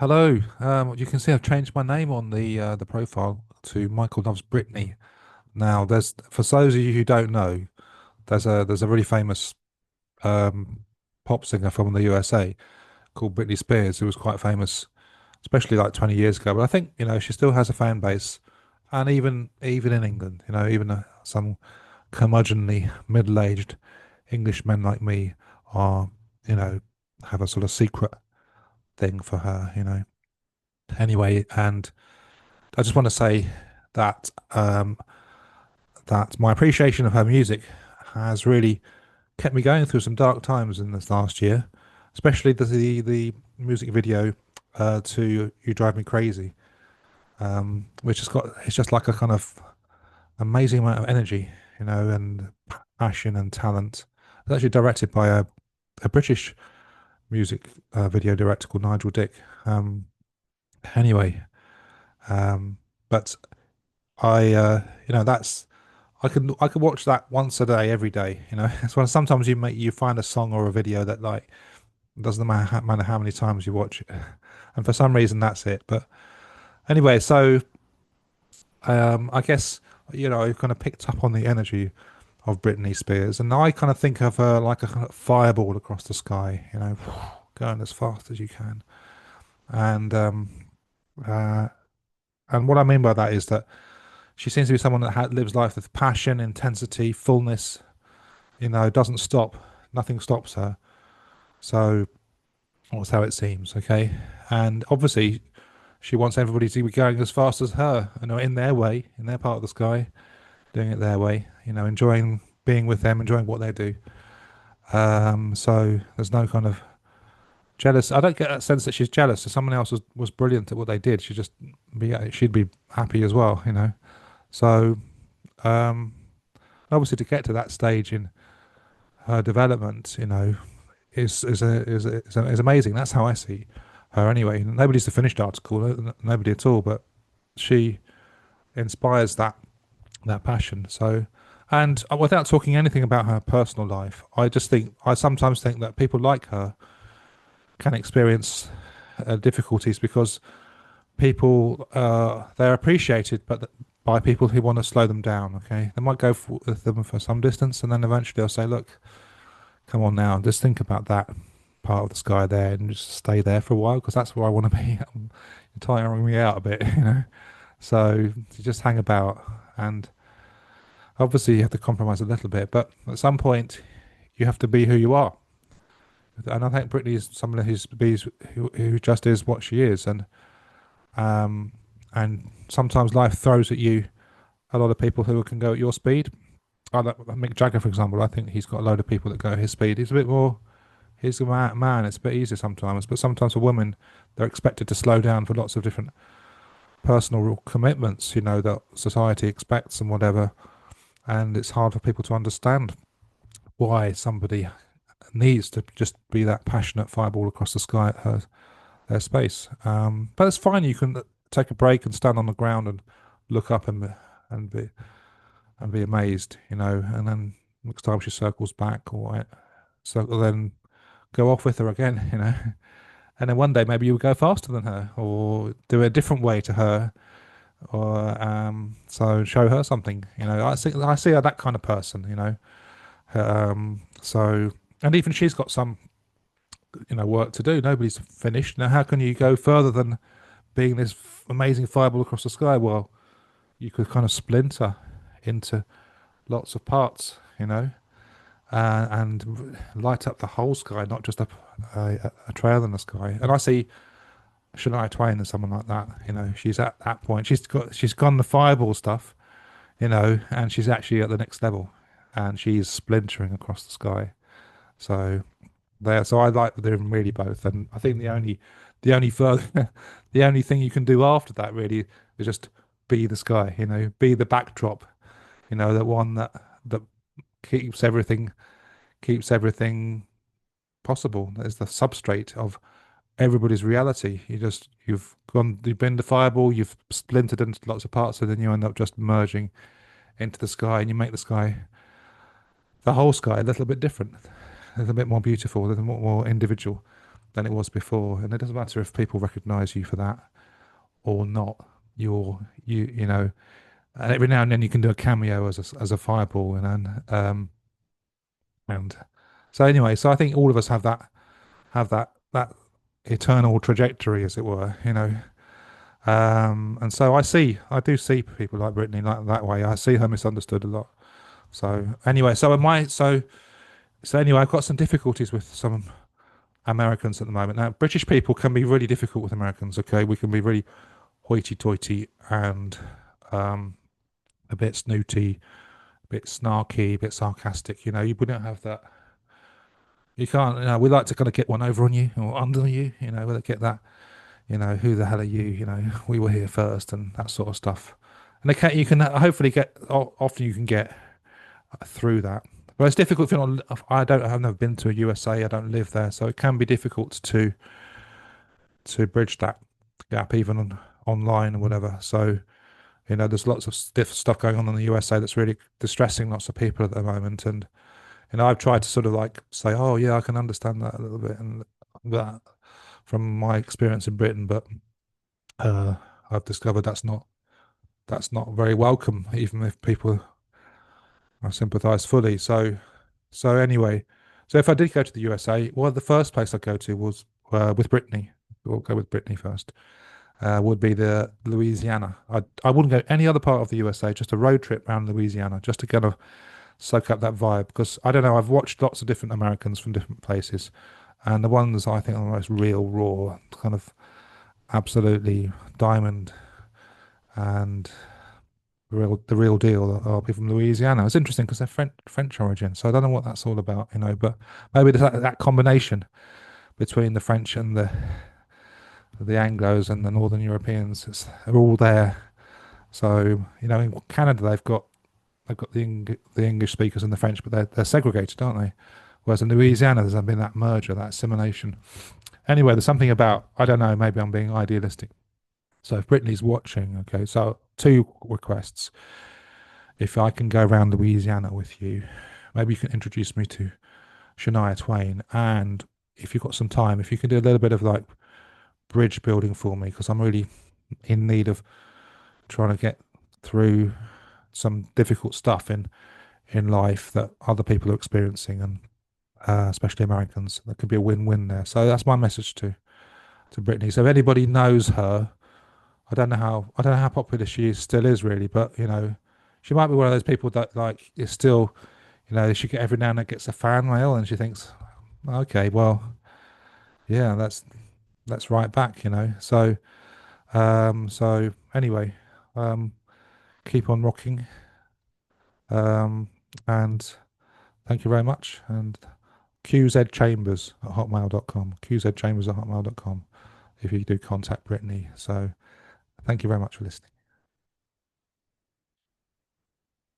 Hello. You can see I've changed my name on the profile to Michael Loves Britney. Now, there's for those of you who don't know, there's a really famous pop singer from the USA called Britney Spears who was quite famous, especially like 20 years ago. But I think she still has a fan base, and even in England, even some curmudgeonly middle-aged Englishmen like me are you know have a sort of secret thing for her. Anyway, and I just want to say that that my appreciation of her music has really kept me going through some dark times in this last year, especially the music video to "You Drive Me Crazy," which has got it's just like a kind of amazing amount of energy, and passion and talent. It's actually directed by a British music video director called Nigel Dick. Um, anyway, um, but that's I could watch that once a day, every day. It's when sometimes you find a song or a video that like doesn't matter how many times you watch it, and for some reason that's it. But anyway, so I guess I've kind of picked up on the energy of Britney Spears, and I kind of think of her like a kind of fireball across the sky, going as fast as you can, and uh, and what I mean by that is that she seems to be someone that lives life with passion, intensity, fullness. Doesn't stop. Nothing stops her. So that's how it seems. Okay. And obviously, she wants everybody to be going as fast as her, in their way, in their part of the sky, doing it their way, enjoying being with them, enjoying what they do. So there's no kind of jealous. I don't get that sense that she's jealous. If someone else was brilliant at what they did, she'd be happy as well. So um, obviously, to get to that stage in her development, is amazing. That's how I see her anyway. Nobody's the finished article, nobody at all, but she inspires that passion. So, and without talking anything about her personal life, I sometimes think that people like her can experience difficulties because people they're appreciated, but by people who want to slow them down. Okay, they might go with them for some distance, and then eventually they'll say, "Look, come on now, just think about that part of the sky there and just stay there for a while because that's where I want to be." You're tiring me out a bit. So you just hang about, and obviously you have to compromise a little bit, but at some point you have to be who you are. And I think Brittany is someone who just is what she is, um, and sometimes life throws at you a lot of people who can go at your speed. Like Mick Jagger, for example, I think he's got a load of people that go at his speed. He's a bit more He's a man. It's a bit easier sometimes, but sometimes for women, they're expected to slow down for lots of different personal commitments, that society expects and whatever. And it's hard for people to understand why somebody needs to just be that passionate fireball across the sky at their space. But it's fine. You can take a break and stand on the ground and look up and be and be amazed, And then next time she circles back, or so then go off with her again, And then one day maybe you'll go faster than her, or do it a different way to her, or so show her something. I see her that kind of person. So and even she's got some work to do. Nobody's finished. Now, how can you go further than being this amazing fireball across the sky? Well, you could kind of splinter into lots of parts. And light up the whole sky, not just a trail in the sky. And I see Shania Twain as someone like that. She's at that point. She's gone the fireball stuff, and she's actually at the next level, and she's splintering across the sky. So there. So I like them really both. And I think the only further, the only thing you can do after that really is just be the sky. Be the backdrop. The one that keeps everything possible. That is the substrate of everybody's reality. You've been the fireball, you've splintered into lots of parts, and then you end up just merging into the sky, and you make the whole sky, a little bit different, a little bit more beautiful, a little more individual. than it was before. And it doesn't matter if people recognize you for that or not. You know, and every now and then you can do a cameo as a fireball, and so anyway, so I think all of us have that eternal trajectory, as it were, you know. And so I do see people like Brittany like that way. I see her misunderstood a lot. So anyway, so anyway, I've got some difficulties with some Americans at the moment. Now, British people can be really difficult with Americans. Okay, we can be really hoity-toity and um, a bit snooty, a bit snarky, a bit sarcastic. You know, we don't have that. You can't. You know, we like to kind of get one over on you or under you. You know, we get that. You know, who the hell are you? You know, we were here first and that sort of stuff. And they can, you can hopefully get. Often you can get through that. But it's difficult if you're not. I've never been to a USA. I don't live there, so it can be difficult to bridge that gap, even online or whatever. So you know, there's lots of stiff stuff going on in the USA that's really distressing lots of people at the moment. And you know, I've tried to sort of like say, oh yeah, I can understand that a little bit, and that from my experience in Britain, but uh, I've discovered that's not very welcome, even if people I sympathise fully. So anyway, so if I did go to the USA, well, the first place I'd go to was with Brittany. We'll go with Brittany first. Would be the Louisiana. I wouldn't go any other part of the USA, just a road trip around Louisiana, just to kind of soak up that vibe. Because I don't know, I've watched lots of different Americans from different places, and the ones I think are the most real, raw, kind of absolutely diamond and the real deal are people from Louisiana. It's interesting because they're French origin, so I don't know what that's all about, you know. But maybe there's that combination between the French and the Anglos and the Northern Europeans. They're all there. So you know, in Canada they've got the English speakers and the French, but they're segregated, aren't they? Whereas in Louisiana, there's been that merger, that assimilation. Anyway, there's something about I don't know. Maybe I'm being idealistic. So if Brittany's watching, okay, so two requests. If I can go around Louisiana with you, maybe you can introduce me to Shania Twain. And if you've got some time, if you can do a little bit of like bridge building for me, because I'm really in need of trying to get through some difficult stuff in life that other people are experiencing, and especially Americans. There could be a win-win there. So that's my message to Brittany. So if anybody knows her, I don't know how popular still is really, but you know, she might be one of those people that like is still, you know, she get every now and then gets a fan mail and she thinks, okay, well, yeah, that's right back, you know. So anyway, um, keep on rocking, and thank you very much. And qzchambers at hotmail.com, qzchambers at hotmail.com if you do contact Brittany. So thank you very much for listening.